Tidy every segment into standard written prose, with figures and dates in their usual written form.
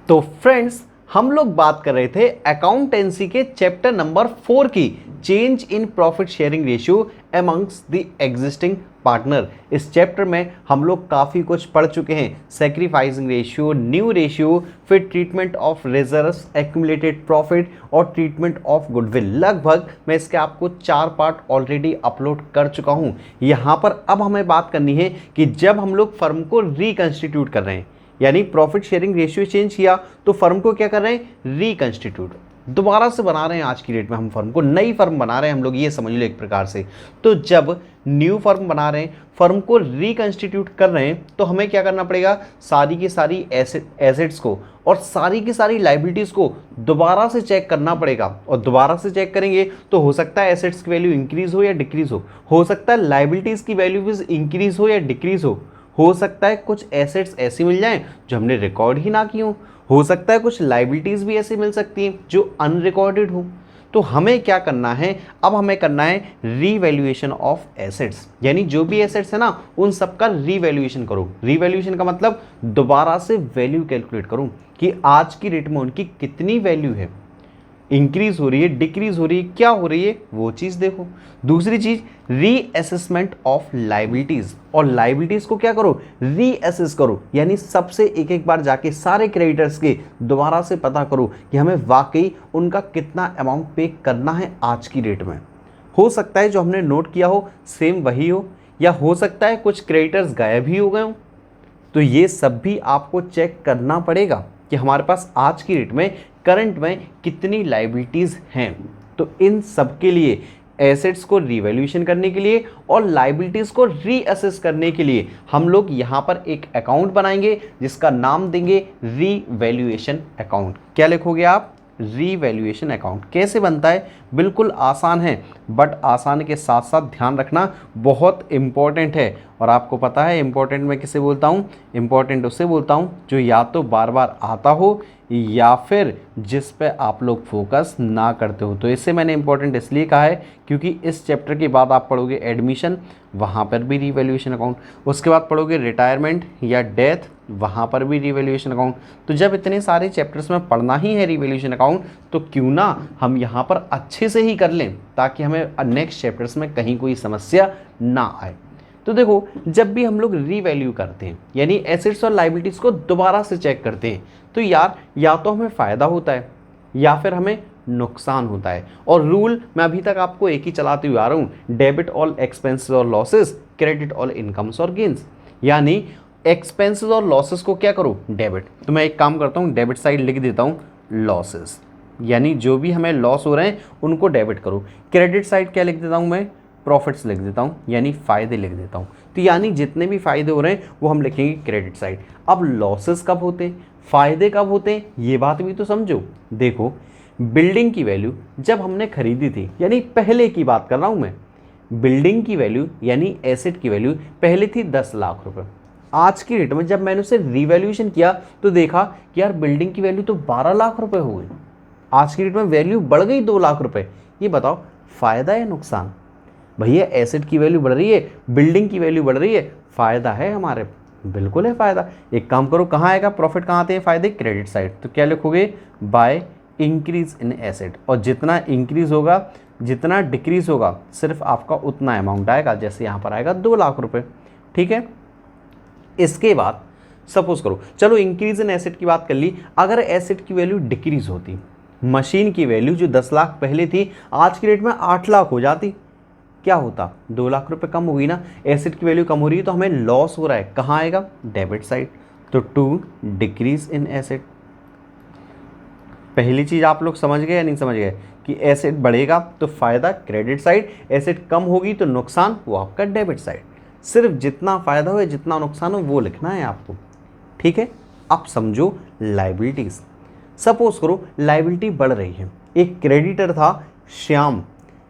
तो फ्रेंड्स, हम लोग बात कर रहे थे अकाउंटेंसी के चैप्टर नंबर 4 की, change in profit sharing ratio amongst the existing partner. इस चैप्टर में हम लोग काफ़ी कुछ पढ़ चुके हैं, सैक्रिफाइसिंग रेशियो, न्यू रेशियो, फिर treatment of reserves, accumulated profit और ट्रीटमेंट ऑफ गुडविल। लगभग मैं इसके आपको 4 पार्ट ऑलरेडी अपलोड कर चुका हूँ। यहाँ पर अब हमें बात करनी है कि जब हम लोग फर्म को रिकंस्टिट्यूट कर रहे हैं, यानी प्रॉफिट शेयरिंग रेशियो चेंज किया तो फर्म को क्या कर रहे हैं, रिकंस्टिट्यूट, दोबारा से बना रहे हैं। आज की डेट में हम फर्म को नई फर्म बना रहे हैं हम लोग, ये समझ लो एक प्रकार से। तो जब न्यू फर्म बना रहे हैं, फर्म को रिकंस्टिट्यूट कर रहे हैं, तो हमें क्या करना पड़ेगा, सारी की सारी एसेट्स को और सारी की सारी लाइबिलिटीज़ को दोबारा से चेक करना पड़ेगा। और दोबारा से चेक करेंगे तो हो सकता है एसेट्स की वैल्यू इंक्रीज हो या डिक्रीज हो सकता है लाइबिलिटीज़ की वैल्यू भी इंक्रीज हो या डिक्रीज हो सकता है कुछ एसेट्स ऐसी मिल जाएं जो हमने रिकॉर्ड ही ना की हो सकता है कुछ लाइबिलिटीज़ भी ऐसी मिल सकती हैं जो अनरिकॉर्डेड हो। तो हमें क्या करना है, अब हमें करना है रीवैल्यूएशन ऑफ एसेट्स, यानी जो भी एसेट्स है ना उन सब का रीवैल्यूएशन करो। रीवैल्यूएशन का मतलब दोबारा से वैल्यू कैलकुलेट करूं कि आज की डेट में उनकी कितनी वैल्यू है, इंक्रीज हो रही है, डिक्रीज हो रही है, क्या हो रही है, वो चीज़ देखो। दूसरी चीज़ रीअसेसमेंट ऑफ लाइबिलिटीज़, और लाइबिलिटीज़ को क्या करो, रीअसेस करो, यानी सबसे एक एक बार जाके सारे क्रेडिटर्स के दोबारा से पता करो कि हमें वाकई उनका कितना अमाउंट पे करना है आज की डेट में। हो सकता है जो हमने नोट किया हो सेम वही हो, या हो सकता है कुछ क्रेडिटर्स गायब ही हो गए हों। तो ये सब भी आपको चेक करना पड़ेगा कि हमारे पास आज की डेट में करंट में कितनी लाइबिलिटीज़ हैं। तो इन सब के लिए, एसेट्स को रीवैल्यूएशन करने के लिए और लाइबिलिटीज़ को रीअसेस करने के लिए, हम लोग यहाँ पर एक अकाउंट बनाएंगे जिसका नाम देंगे रीवैल्यूएशन अकाउंट। क्या लिखोगे आप, रीवैल्यूएशन अकाउंट। कैसे बनता है, बिल्कुल आसान है, बट आसान के साथ साथ ध्यान रखना बहुत इंपॉर्टेंट है। और आपको पता है इंपॉर्टेंट मैं किसे बोलता हूँ, इंपॉर्टेंट उससे बोलता हूँ जो या तो बार बार आता हो या फिर जिस पे आप लोग फोकस ना करते हो। तो इससे मैंने इंपॉर्टेंट इसलिए कहा है क्योंकि इस चैप्टर के बाद आप पढ़ोगे एडमिशन, वहाँ पर भी रीवैल्यूएशन अकाउंट, उसके बाद पढ़ोगे रिटायरमेंट या डेथ, वहाँ पर भी रीवैल्यूएशन अकाउंट। तो जब इतने सारे चैप्टर्स में पढ़ना ही है रीवैल्यूएशन अकाउंट, तो क्यों ना हम यहाँ पर अच्छे से ही कर लें ताकि हमें नेक्स्ट चैप्टर्स में कहीं कोई समस्या ना आए। तो देखो, जब भी हम लोग रीवैल्यू करते हैं, यानी एसेट्स और लाइबिलिटीज़ को दोबारा से चेक करते हैं, तो यार या तो हमें फ़ायदा होता है या फिर हमें नुकसान होता है। और रूल मैं अभी तक आपको एक ही चलाते हुए आ रहा हूँ, डेबिट ऑल एक्सपेंसेस और लॉसेस, क्रेडिट ऑल इनकम्स और गेन्स। यानी एक्सपेंसेस और लॉसेस को क्या करो, डेबिट। तो मैं एक काम करता हूँ, डेबिट साइड लिख देता हूँ लॉसेस, यानी जो भी हमें लॉस हो रहे हैं उनको डेबिट करो। क्रेडिट साइड क्या लिख देता हूँ मैं, प्रॉफिट्स लिख देता हूँ, यानी फ़ायदे लिख देता हूँ। तो यानी जितने भी फ़ायदे हो रहे हैं वो हम लिखेंगे क्रेडिट साइड। अब लॉसेस कब होते हैं, फ़ायदे कब होते हैं, ये बात भी तो समझो। देखो, बिल्डिंग की वैल्यू जब हमने खरीदी थी, यानी पहले की बात कर रहा हूँ मैं, बिल्डिंग की वैल्यू यानी एसेट की वैल्यू पहले थी 10 लाख रुपए। आज की डेट में जब मैंने उसे रिवैल्यूएशन किया तो देखा कि यार बिल्डिंग की वैल्यू तो 12 लाख रुपए हो गई। आज की डेट में वैल्यू बढ़ गई 2 लाख रुपए। ये बताओ फ़ायदा या नुकसान? भैया एसेट की वैल्यू बढ़ रही है, बिल्डिंग की वैल्यू बढ़ रही है, फ़ायदा है हमारे, बिल्कुल है फ़ायदा। एक काम करो, कहाँ आएगा प्रॉफिट, कहाँ आते हैं फ़ायदे, क्रेडिट साइड। तो क्या लिखोगे, बाय इंक्रीज इन एसेट। और जितना इंक्रीज होगा, जितना डिक्रीज होगा, सिर्फ आपका उतना अमाउंट आएगा। जैसे यहाँ पर आएगा 2 लाख रुपए, ठीक है। इसके बाद सपोज करो, चलो इंक्रीज इन एसेट की बात कर ली, अगर एसेट की वैल्यू डिक्रीज होती, मशीन की वैल्यू जो 10 लाख पहले थी आज की डेट में 8 लाख हो जाती, क्या होता, 2 लाख रुपए कम हो गई ना, एसेट की वैल्यू कम हो रही है तो हमें लॉस हो रहा है, कहाँ आएगा, डेबिट साइड। तो टू डिक्रीज इन एसेट। पहली चीज़ आप लोग समझ गए या नहीं समझ गए कि एसेट बढ़ेगा तो फ़ायदा क्रेडिट साइड, एसेट कम होगी तो नुकसान, वो आपका डेबिट साइड। सिर्फ जितना फ़ायदा हो या जितना नुकसान हो वो लिखना है आपको, ठीक है। अब समझो लाइबिलिटीज़। सपोज करो लाइबिलिटी बढ़ रही है, एक क्रेडिटर था श्याम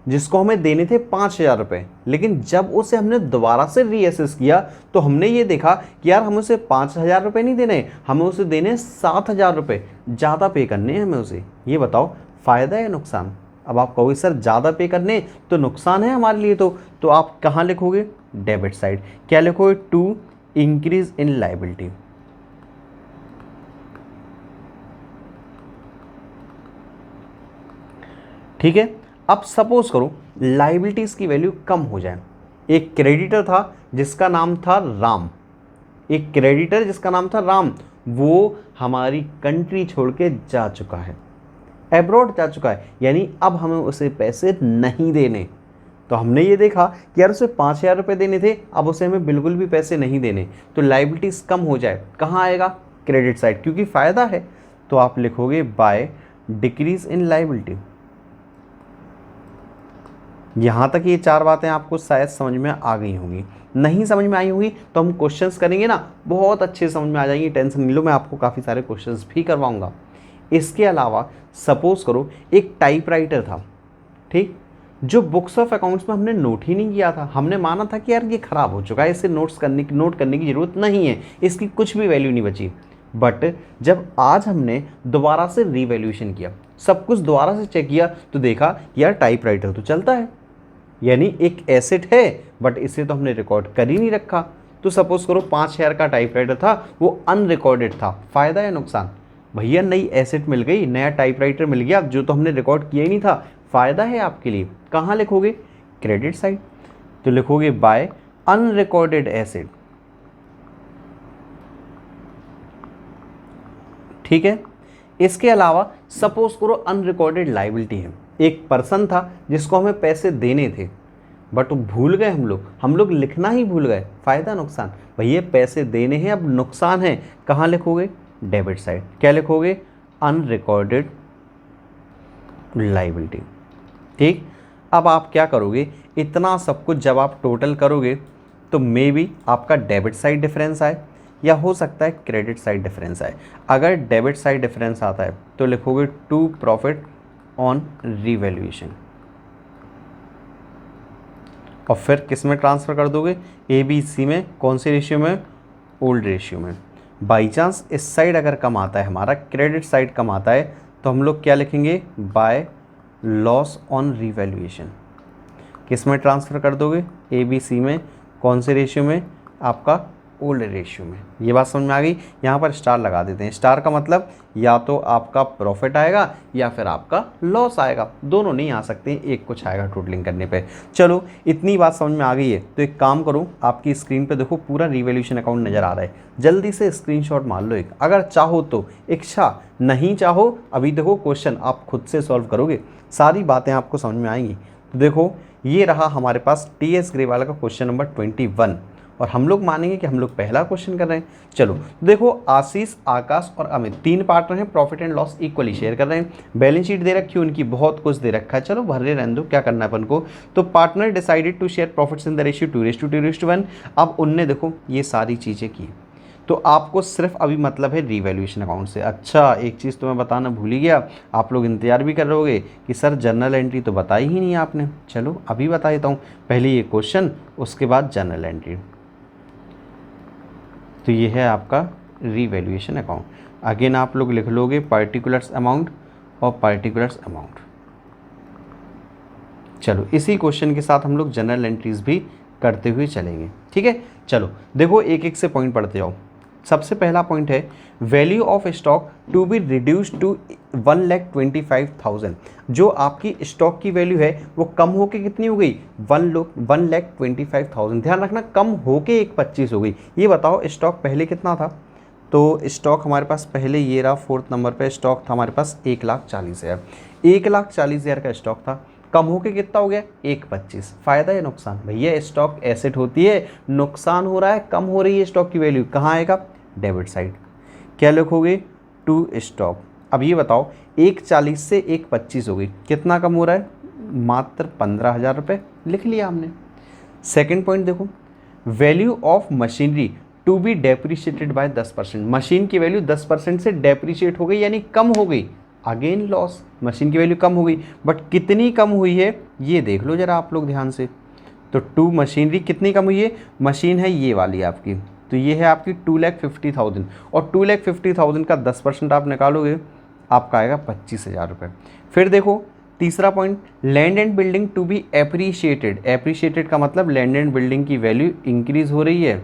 जिसको हमें देने थे 5,000 रुपये, लेकिन जब उसे हमने दोबारा से रीअसेस किया तो हमने ये देखा कि यार हमें उसे 5,000 रुपये नहीं देने, हमें उसे देने 7,000 रुपये, ज़्यादा पे करने हैं हमें उसे। ये बताओ फ़ायदा है या नुकसान? अब आप कहोगे सर ज़्यादा पे करने तो नुकसान है हमारे लिए, तो आप कहाँ लिखोगे, डेबिट साइड। क्या लिखोगे, टू इंक्रीज इन लाइबिलिटी। ठीक है। अब सपोज करो लाइबिलिटीज़ की वैल्यू कम हो जाए। एक क्रेडिटर था जिसका नाम था राम, एक क्रेडिटर जिसका नाम था राम, वो हमारी कंट्री छोड़ के जा चुका है, एब्रॉड जा चुका है, यानी अब हमें उसे पैसे नहीं देने। तो हमने ये देखा कि यार उसे 5,000 रुपये देने थे, अब उसे हमें बिल्कुल भी पैसे नहीं देने, तो लाइबिलिटीज़ कम हो जाए, कहाँ आएगा? क्रेडिट साइड, क्योंकि फ़ायदा है। तो आप लिखोगे बाय डिक्रीज इन लाइबिलिटी। यहाँ तक ये 4 बातें आपको शायद समझ में आ गई होंगी। नहीं समझ में आई होंगी तो हम क्वेश्चंस करेंगे ना, बहुत अच्छे समझ में आ जाएंगी, टेंशन नहीं लो, मैं आपको काफ़ी सारे क्वेश्चंस भी करवाऊंगा। इसके अलावा सपोज करो एक टाइपराइटर था, ठीक, जो बुक्स ऑफ अकाउंट्स में हमने नोट ही नहीं किया था। हमने माना था कि यार ये ख़राब हो चुका है, इसे नोट करने की ज़रूरत नहीं है, इसकी कुछ भी वैल्यू नहीं बची। बट जब आज हमने दोबारा से रीवैल्यूएशन किया, सब कुछ दोबारा से चेक किया, तो देखा यार टाइपराइटर तो चलता है, यानी एक एसेट है, बट इसे तो हमने रिकॉर्ड कर ही नहीं रखा। तो सपोज करो 5,000 का टाइपराइटर था, वो अनरिकॉर्डेड था, फ़ायदा है नुकसान? भैया नई एसेट मिल गई, नया टाइपराइटर मिल गया, जो तो हमने रिकॉर्ड किया ही नहीं था, फ़ायदा है आपके लिए। कहाँ लिखोगे? Credit side. तो लिखोगे बाय अनरिकॉर्डेड एसेट, ठीक है। इसके अलावा सपोज करो अनरिकॉर्डेड लाइबिलिटी है, एक पर्सन था जिसको हमें पैसे देने थे, बट भूल गए हम लोग लिखना ही भूल गए, फ़ायदा नुकसान? भैया पैसे देने हैं, अब नुकसान है, कहाँ लिखोगे? Debit side. क्या लिखोगे? अनरिकॉर्डेड लाइबिलिटी, ठीक। अब आप क्या करोगे? इतना सब कुछ जब आप टोटल करोगे तो मे बी आपका डेबिट साइड डिफरेंस आए, या हो सकता है क्रेडिट साइड डिफरेंस आए। अगर डेबिट साइड डिफरेंस आता है तो लिखोगे टू प्रॉफिट ऑन रीवैल्यूएशन, और फिर किस में ट्रांसफ़र कर दोगे? ए बी सी में। कौन से रेशियो में? ओल्ड रेशियो में। बाई चांस इस साइड अगर कम आता है, हमारा क्रेडिट साइड कम आता है, तो हम लोग क्या लिखेंगे? By loss on revaluation. किस में ट्रांसफ़र कर दोगे? ए बी सी में। कौन से रेशियो में? आपका ओल्ड रेशियो में। ये बात समझ में आ गई? यहाँ पर स्टार लगा देते हैं। स्टार का मतलब या तो आपका प्रॉफिट आएगा या फिर आपका लॉस आएगा, दोनों नहीं आ सकते, एक कुछ आएगा टोटलिंग करने पे। चलो इतनी बात समझ में आ गई है, तो एक काम करो, आपकी स्क्रीन पे देखो पूरा रिवैल्यूएशन अकाउंट नज़र आ रहा है, जल्दी से स्क्रीनशॉट मार लो एक, अगर चाहो तो इच्छा, नहीं चाहो अभी देखो क्वेश्चन आप खुद से सॉल्व करोगे, सारी बातें आपको समझ में आएंगी। तो देखो ये रहा हमारे पास टी.एस. ग्रेवाल का क्वेश्चन नंबर 21, और हम लोग मानेंगे कि हम लोग पहला क्वेश्चन कर रहे हैं। चलो देखो, आशीष, आकाश और अमित 3 पार्टनर हैं, profit and loss equally share कर रहे हैं। बैलेंस शीट दे रखी है उनकी, बहुत कुछ दे रखा है, चलो भर रहने दो, क्या करना है अपन को। तो partner decided to share profits in the ratio 2:2:1। अब उनने देखो ये सारी चीज़ें की, तो आपको सिर्फ अभी मतलब है रीवैल्यूएशन अकाउंट से। अच्छा एक चीज़ तो मैं बताना भूल ही गया, आप लोग इंतजार भी कर रहे होगे कि सर जर्नल एंट्री तो बताई ही नहीं आपने। चलो अभी बता देता हूँ, पहले ये क्वेश्चन, उसके बाद जर्नल एंट्री। तो ये है आपका रीवैल्यूएशन अकाउंट। अगेन आप लोग लिख लोगे पार्टिकुलर्स अमाउंट और पार्टिकुलर्स अमाउंट। चलो इसी क्वेश्चन के साथ हम लोग जनरल एंट्रीज भी करते हुए चलेंगे, ठीक है। चलो देखो एक एक से पॉइंट पढ़ते जाओ। सबसे पहला पॉइंट है value of stock to be reduce to 1,25,000। जो आपकी स्टॉक की वैल्यू है वो कम होके कितनी हो गई? 1,25,000। ध्यान रखना कम होके 1,25,000 हो गई। ये बताओ स्टॉक पहले कितना था? तो स्टॉक हमारे पास पहले ये रहा, 4th नंबर पे स्टॉक था हमारे पास 1,40,000। 1,40,000 का स्टॉक था, कम होके कितना हो गया? 1,25,000। फ़ायदा है नुकसान? भैया स्टॉक एसेट होती है, नुकसान हो रहा है, कम हो रही है स्टॉक की वैल्यू, कहाँ आएगा? Debit side. क्या लिखोगे? To stock. अब ये बताओ 1,40,000 से 1,25,000 हो गई, कितना कम हो रहा है? मात्र 15,000 रुपये। लिख लिया हमने। सेकेंड पॉइंट देखो, value of machinery to be depreciated by 10%। Machine की वैल्यू 10% से डेप्रिशिएट हो गई, यानी कम हो गई। अगेन लॉस, मशीन की वैल्यू कम हो गई, बट कितनी कम हुई है ये देख लो जरा आप लोग ध्यान से। तो टू मशीनरी कितनी कम हुई है? मशीन है ये वाली आपकी, तो ये है आपकी 2,50,000, और 2,50,000 का 10% आप निकालोगे, आपका आएगा 25,000 रुपये। फिर देखो तीसरा point, land and building to be appreciated. Appreciated का मतलब लैंड एंड बिल्डिंग की वैल्यू इंक्रीज़ हो रही है,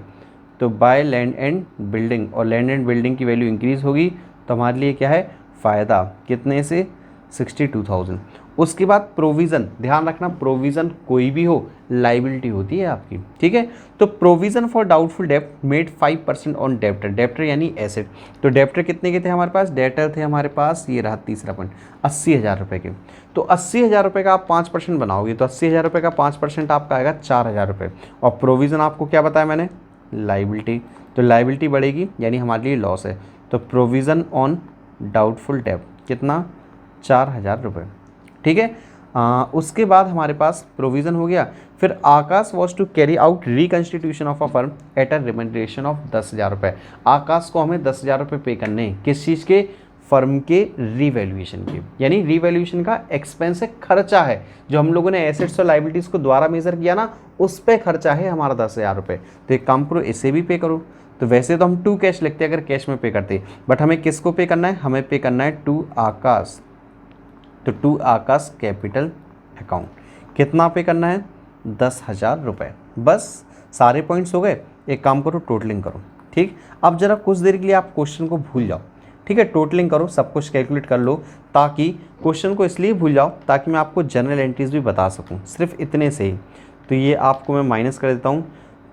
तो बाय लैंड एंड बिल्डिंग, और लैंड एंड बिल्डिंग की वैल्यू इंक्रीज़ होगी तो हमारे लिए क्या है? फ़ायदा। कितने से? 62,000। उसके बाद प्रोविज़न, ध्यान रखना प्रोविज़न कोई भी हो लाइबिलिटी होती है आपकी, ठीक है। तो प्रोविज़न फॉर डाउटफुल डेब्ट मेड 5% ऑन डेब्टर, डेब्टर यानी एसेट। तो डेब्टर कितने के थे हमारे पास, डेब्टर थे हमारे पास, ये रहा तीसरा पॉइंट, 80,000 रुपये के। तो 80,000 रुपये का आप 5% बनाओगे तो 80,000 रुपये का 5% आपका आएगा 4,000 रुपये। और प्रोविज़न आपको क्या बताया मैंने, लाइबिलिटी, तो लाइबिलिटी बढ़ेगी यानी हमारे लिए लॉस है। तो प्रोविज़न ऑन डाउटफुल डेब्ट कितना, 4,000 रुपये, ठीक है। उसके बाद हमारे पास प्रोविज़न हो गया। फिर Akash was to carry out reconstitution of a firm at a remuneration of 10,000 रुपये। आकाश को हमें 10,000 रुपये पे करने हैं, किस चीज़ के, फर्म के रीवैल्यूएशन के, यानी रीवैल्यूएशन का एक्सपेंस है, खर्चा है, जो हम लोगों ने एसेट्स और लाइबिलिटीज़ को द्वारा मेजर किया ना, उस पर खर्चा है हमारा 10,000 रुपये। तो एक काम करो, इसे भी पे करो। तो वैसे तो हम टू कैश लिखते अगर कैश में पे करते, बट हमें किसको पे करना है, हमें पे करना है टू आकाश। तो टू आकाश कैपिटल अकाउंट कितना पे करना है, 10,000 रुपये। बस सारे पॉइंट्स हो गए। एक काम करो, टोटलिंग करो, ठीक। अब जरा कुछ देर के लिए आप क्वेश्चन को भूल जाओ, ठीक है, टोटलिंग करो, सब कुछ कैलकुलेट कर लो, ताकि क्वेश्चन को इसलिए भूल जाओ ताकि मैं आपको जनरल एंट्रीज भी बता सकूं, सिर्फ इतने से ही। तो ये आपको मैं माइनस कर देता हूँ,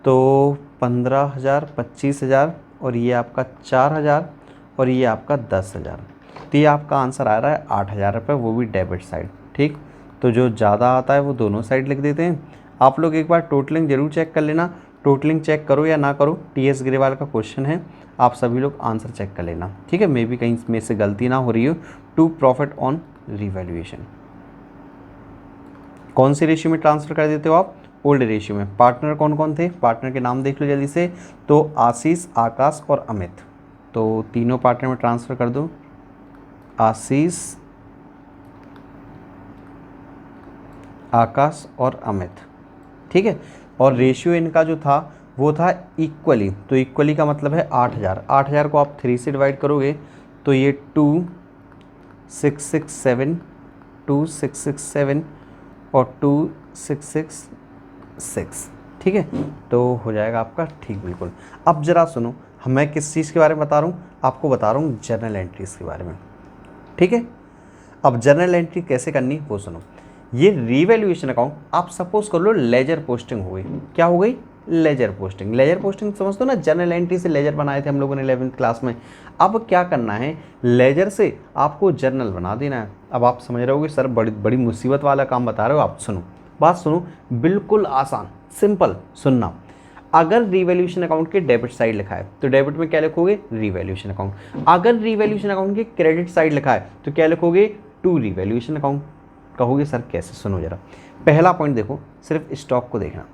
तो 15,000, 25,000 और ये आपका 4,000 और ये आपका 10,000। तो ये आपका आंसर आ रहा है 8,000 रुपये, वो भी डेबिट साइड, ठीक। तो जो ज़्यादा आता है वो दोनों साइड लिख देते हैं। आप लोग एक बार टोटलिंग जरूर चेक कर लेना, टोटलिंग चेक करो या ना करो, टीएस ग्रेवाल का क्वेश्चन है, आप सभी लोग आंसर चेक कर लेना, ठीक है। मे भी कहीं में से गलती ना हो रही हो। टू प्रॉफिट ऑन रिवैल्यूएशन कौन सी रेशियो में ट्रांसफ़र कर देते हो आप, ओल्ड रेशियो में। पार्टनर कौन कौन थे, पार्टनर के नाम देख लो जल्दी से। तो आशीष, आकाश और अमित, तो तीनों पार्टनर में ट्रांसफ़र कर दो, आशीष, आकाश और अमित, ठीक है। और रेशियो इनका जो था वो था इक्वली, तो इक्वली का मतलब है 8,000। 8,000 को आप 3 से डिवाइड करोगे तो ये 2,667, 2,667 और 2,666, ठीक है। तो हो जाएगा आपका ठीक बिल्कुल। अब ज़रा सुनो, मैं किस चीज़ के बारे में बता रहा हूँ, आपको बता रहा हूँ जर्नल एंट्रीज़ के बारे में, ठीक है। अब जर्नल एंट्री कैसे करनी वो सुनो। ये रीवैल्यूएशन अकाउंट आप सपोज कर लो लेजर पोस्टिंग हो गई, क्या हो गई, लेजर पोस्टिंग। लेजर पोस्टिंग समझ दो ना, जर्नल एंट्री से लेजर बनाए थे हम लोगों ने 11वीं क्लास में। अब क्या करना है, लेजर से आपको जर्नल बना देना है। अब आप समझ रहे होगे सर बड़ी बड़ी मुसीबत वाला काम बता रहे हो आप, सुनो बात सुनो, बिल्कुल आसान सिंपल सुनना। अगर रीवैल्यूएशन अकाउंट के डेबिट साइड लिखा है तो डेबिट में क्या लिखोगे, रीवैल्यूएशन अकाउंट। अगर रीवैल्यूएशन अकाउंट के क्रेडिट साइड लिखा है तो क्या लिखोगे, टू रीवैल्यूएशन अकाउंट। कहोगे सर कैसे, सुनो जरा। पहला पॉइंट देखो, सिर्फ स्टॉक को देखना।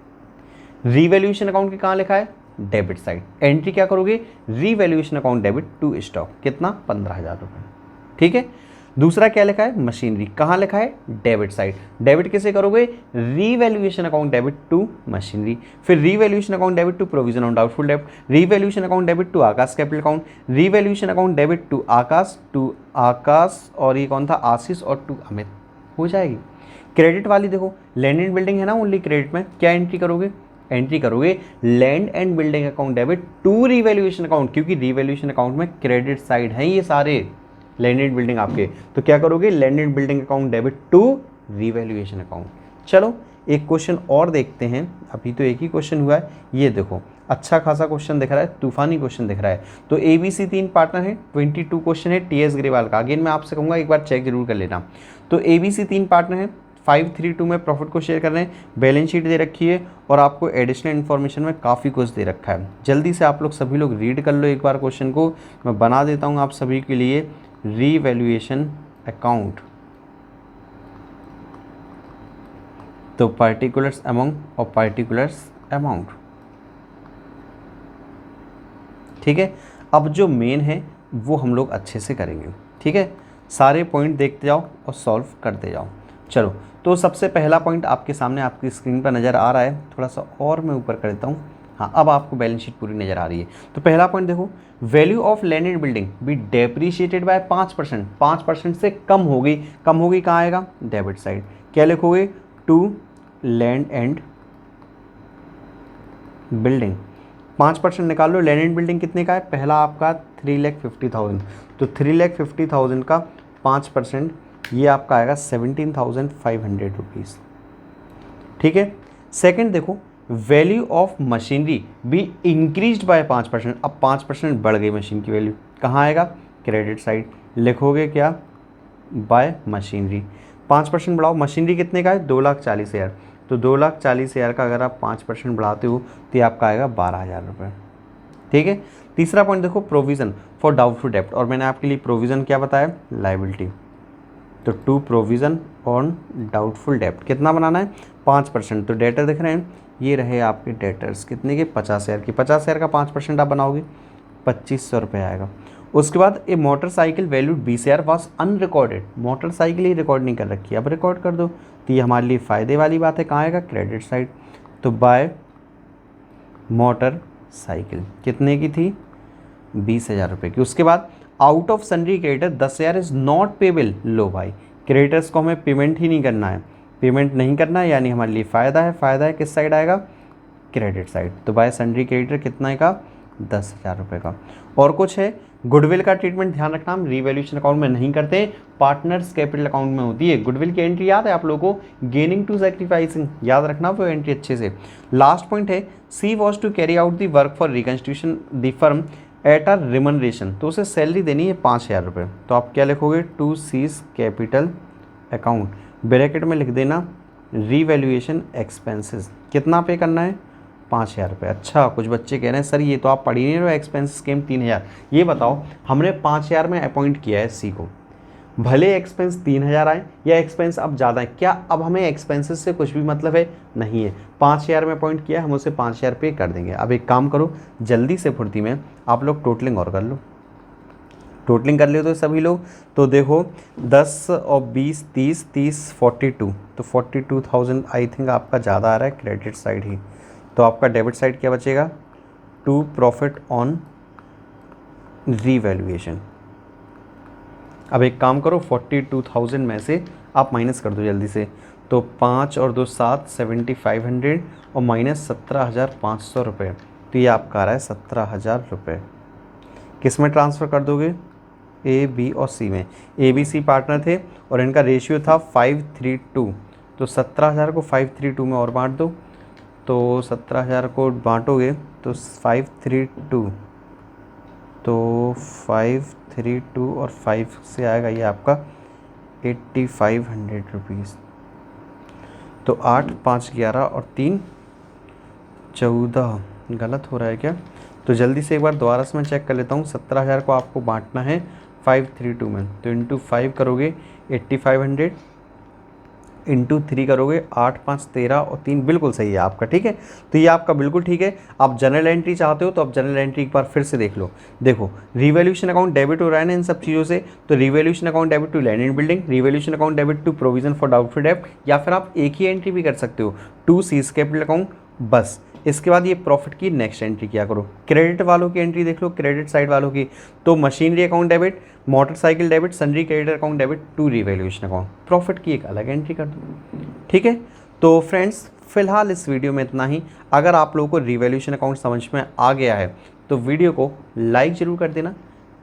रीवैल्यूएशन अकाउंट के कहाँ लिखा है, डेबिट साइड। एंट्री क्या करोगे, revaluation account debit to stock, कितना, 15,000 रुपये, ठीक है। दूसरा क्या लिखा है, मशीनरी, कहाँ लिखा है, डेबिट साइड। डेबिट कैसे करोगे, revaluation account debit to machinery. फिर revaluation account debit to provision on doubtful डेब्ट, revaluation account debit to Akash capital account, revaluation account debit to Akash और ये कौन था, आशीष और टू अमित, हो जाएगी। क्रेडिट वाली देखो, लैंड एंड बिल्डिंग है ना ओनली क्रेडिट में, क्या एंट्री करोगे, एंट्री करोगे land and building account debit to revaluation account, क्योंकि रीवैल्यूएशन अकाउंट में क्रेडिट साइड है ये सारे लैंड एंड बिल्डिंग आपके। तो क्या करोगे, land and building account debit to revaluation account. चलो एक क्वेश्चन और देखते हैं, अभी तो एक ही क्वेश्चन हुआ है। ये देखो अच्छा खासा क्वेश्चन दिख रहा है, तूफानी क्वेश्चन दिख रहा है। तो ABC 3 पार्टनर है, 22 क्वेश्चन है TS ग्रेवाल का। अगेन मैं आपसे कहूँगा एक बार चेक जरूर कर लेना। तो ABC 3 पार्टनर है, 532 में प्रॉफिट को शेयर कर रहे हैं, बैलेंस शीट दे रखी है और आपको एडिशनल इन्फॉर्मेशन में काफ़ी कुछ दे रखा है। जल्दी से आप लोग सभी लोग रीड कर लो एक बार क्वेश्चन को, मैं बना देता हूँ आप सभी के लिए। रीवैल्यूएशन अकाउंट, तो पार्टिकुलर्स अमाउंट और पार्टिकुलर्स अमाउंट, ठीक है। अब जो मेन है वो हम लोग अच्छे से करेंगे, ठीक है। सारे पॉइंट देखते जाओ और सॉल्व करते जाओ। चलो तो सबसे पहला पॉइंट आपके सामने आपकी स्क्रीन पर नज़र आ रहा है, थोड़ा सा और मैं ऊपर कर देता हूँ। हाँ, अब आपको बैलेंस शीट पूरी नज़र आ रही है। तो पहला पॉइंट देखो, value of land and building be depreciated by 5%, 5% से कम हो गई। कम हो गई कहाँ आएगा, डेबिट साइड। क्या लिखोगे, टू लैंड एंड बिल्डिंग। 5% निकाल लो, लैंड एंड बिल्डिंग कितने का है, पहला आपका 3,50,000, तो 3,50,000 का 5% ये आपका आएगा 17,500 रुपीज़। ठीक है। सेकंड देखो, value of machinery be increased by 5%। अब 5% बढ़ गई मशीन की वैल्यू, कहाँ आएगा? Credit side. लिखोगे क्या? Bye machinery. 5% बढ़ाओ, मशीनरी कितने का है? 2,40,000। तो 2,40,000 का अगर आप 5% बढ़ाते हो तो ये आपका आएगा 12,000 रुपये। ठीक है। तीसरा पॉइंट देखो, प्रोविज़न फॉर डाउटफुल डेप्ट, और मैंने आपके लिए प्रोविज़न क्या बताया? लायबिलिटी। तो टू प्रोविज़न ऑन डाउटफुल डेप्ट कितना बनाना है? 5%। तो डेटर दिख रहे हैं, ये रहे आपके डेटर्स कितने के? 50,000 की। 50,000 का 5% आप बनाओगे 2,500 रुपये आएगा। उसके बाद a motorcycle valued 20,000 was unrecorded. Motorcycle ही रिकॉर्ड नहीं कर रखी, अब रिकॉर्ड कर दो। तो ये हमारे लिए फ़ायदे वाली बात है। कहाँ आएगा? Credit side. तो बाय मोटर साइकिल कितने की थी? 20,000 रुपये की। उसके बाद out of sundry creditor 10,000 is not payable. लो भाई, क्रेडिटर्स को हमें पेमेंट ही नहीं करना है, पेमेंट नहीं करना है, यानी हमारे लिए फ़ायदा है। फ़ायदा है किस साइड आएगा? Credit side. तो बाय सन्ड्री क्रेडिटर कितना का? 10,000 रुपये का। और कुछ है? गुडविल का ट्रीटमेंट ध्यान रखना, हम रिवैल्यूएशन अकाउंट में नहीं करते, पार्टनर्स कैपिटल अकाउंट में होती है। गुडविल की एंट्री याद है आप लोगों को? गेनिंग टू सैक्रिफाइसिंग, याद रखना वो एंट्री अच्छे से। लास्ट पॉइंट है, C was to carry out the work for reconstitution the firm at a remuneration. तो उसे सैलरी देनी है 5,000 रुपये। तो आप क्या लिखोगे? To C's capital account, bracket में लिख देना रिवैल्यूएशन एक्सपेंसेस। कितना पे करना है? 5,000 रुपये। अच्छा, कुछ बच्चे कह रहे हैं सर ये तो आप पढ़ ही नहीं रहे हो, एक्सपेंस स्कीम 3,000। ये बताओ, हमने 5,000 में अपॉइंट किया है सी को, भले एक्सपेंस 3,000 आए या एक्सपेंस अब ज़्यादा है, क्या अब हमें एक्सपेंसेस से कुछ भी मतलब है? नहीं है। 5,000 में अपॉइंट किया, हम उसे 5,000 पे कर देंगे। अब एक काम करो, जल्दी से फुर्ती में आप लोग टोटलिंग और कर लो। टोटलिंग कर लियो तो सभी लोग, तो देखो 10 और 20 30 30 42, तो 42,000 आई थिंक आपका ज़्यादा आ रहा है क्रेडिट साइड ही। तो आपका डेबिट साइड क्या बचेगा? To profit on revaluation. अब एक काम करो, 42,000 में से आप माइनस कर दो जल्दी से। तो 5 और 2 7, 7,500 और माइनस 17,500 रुपये। तो ये आपका आ रहा है 17,000 रुपये। किस में ट्रांसफ़र कर दोगे? ए, बी और सी में। ए, बी, सी पार्टनर थे और इनका रेशियो था 5:3:2। तो 17,000 को 5:3:2 में और बांट दो। तो 17,000 को बांटोगे तो 5:3:2, तो 5:3:2 और 5 से आएगा ये आपका 8,500 रुपीज़। तो 8 5 11 और 3 14, गलत हो रहा है क्या? तो जल्दी से एक बार दोबारा से मैं चेक कर लेता हूँ। 17,000 को आपको बांटना है 5:3:2 में, तो इंटू 5 करोगे 8,500, इंटू 3 करोगे 8 5 13 और 3 बिल्कुल सही है आपका। ठीक है, तो ये आपका बिल्कुल ठीक है। आप जनरल एंट्री चाहते हो तो आप जनरल एंट्री एक बार फिर से देख लो। देखो, रिवैल्यूएशन अकाउंट डेबिट हो रहा है ना इन सब चीज़ों से, तो revaluation account debit to land and building, revaluation account debit to provision for doubtful डेब्ट, या फिर आप एक ही एंट्री भी कर सकते हो, टू सीज कैपिटल अकाउंट बस। इसके बाद ये प्रॉफिट की नेक्स्ट एंट्री क्या करो? क्रेडिट वालों की एंट्री देख लो, क्रेडिट साइड वालों की। तो machinery account debit, motorcycle debit, sundry creditor account debit to revaluation account, profit की एक अलग एंट्री कर दो। ठीक है, तो फ्रेंड्स फिलहाल इस वीडियो में इतना ही। अगर आप लोगों को रिवैल्यूएशन अकाउंट समझ में आ गया है तो वीडियो को लाइक ज़रूर कर देना,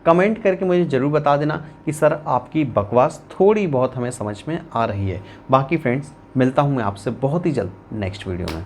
कमेंट करके मुझे ज़रूर बता देना कि सर आपकी बकवास थोड़ी बहुत हमें समझ में आ रही है। बाकी फ्रेंड्स मिलता हूँ मैं आपसे बहुत ही जल्द नेक्स्ट वीडियो में।